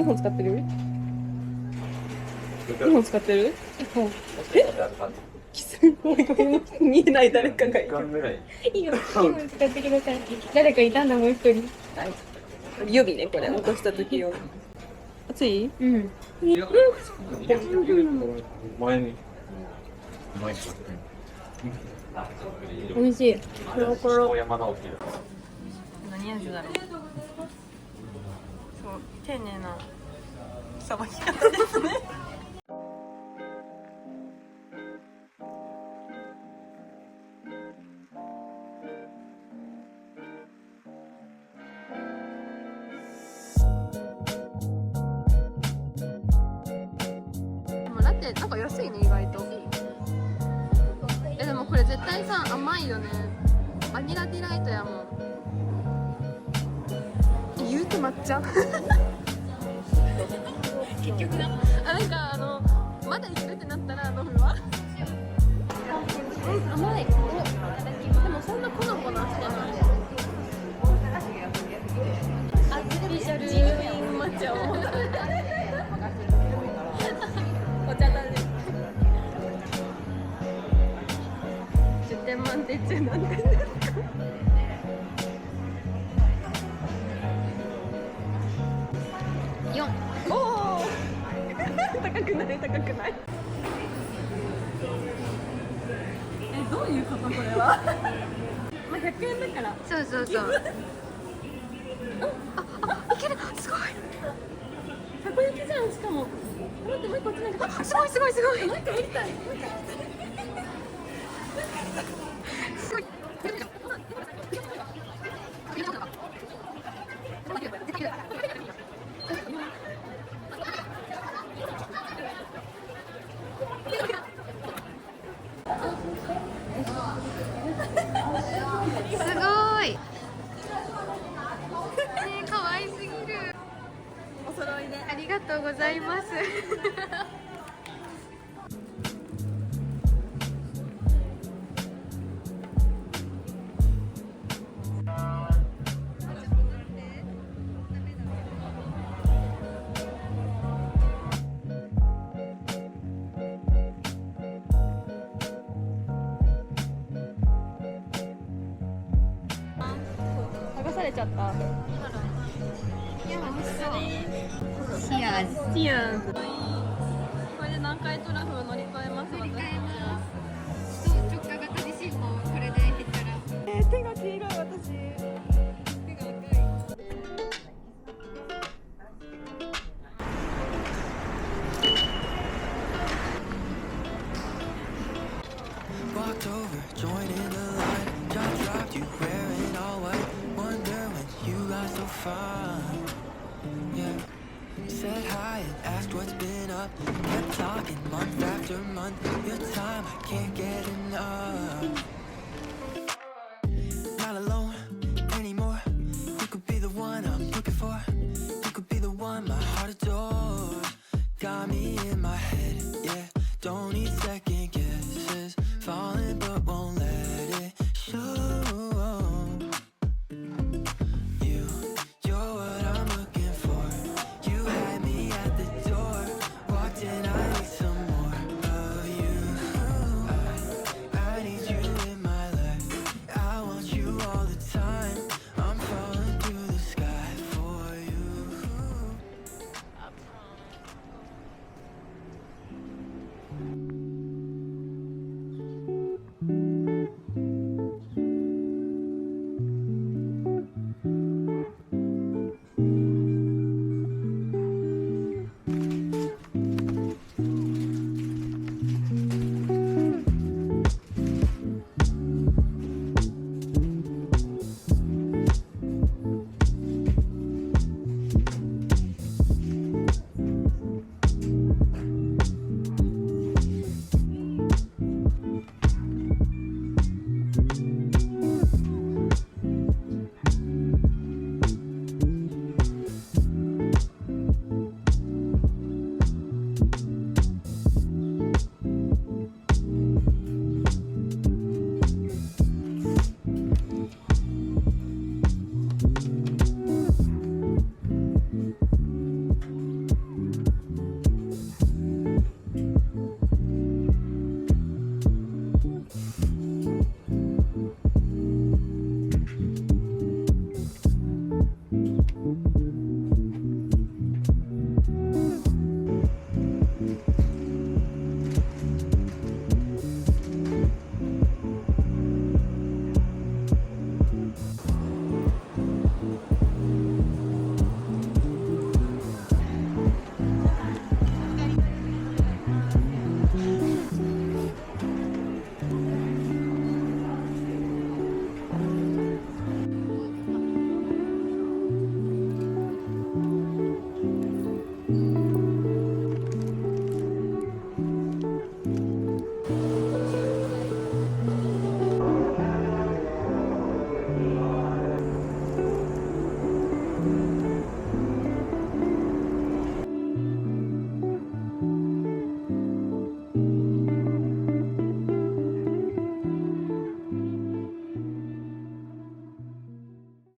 本使ってる？2本使ってる？すごい見えない誰かがいる。いいよ、2本使ってください。誰かいたんだ、もう一人。予備ね、これ落とした時用。熱い？うん。美味しい。コロコロ。何味だろう。そう、丁寧なさばき方ですね。ラテなんか安いね、意外と。でもこれ絶対さ、甘いよね。バニラディライトやもん。言うて抹茶。結局な。なんかまだいけるってなったら飲むわ。甘い。でもそんな粉々してない。アーティフィシャル抹茶を。お茶だね。10点満点中何点ですか？4。おお。高くない高くない。どういうことこれは？まあ100円だから。そうそうそう。いける。すごい。たこ焼きじゃんしかも。待ってもう一個つながる。すごいすごいすごい。なんかやりたい。すごい。すごい。可愛すぎる。お揃いでありがとうございます。剥がされちゃった。いや、美味しそう。チアーズ。チアーズ。これで何回トラフを乗り越えます？乗り越えます。直下型地震もこれで減ったら。手が黄色い私。手が赤い。Walked over, joined in the line. Jaw dropped, you wearing all white. Wonder when you got so far. Yeah. Said hi and asked what's been up. Kept talking month after month. Your time, I can't get enough. Not alone anymore. You could be the one I'm looking for. You could be the one my heart adores. Got me in my head, yeah. Don't need second guesses. Falling but won't let it show. You're what I'm looking for. You had me at the door. Walked in, I need some more of you. I need you in my life. I want you all the time. I'm falling through the sky for you.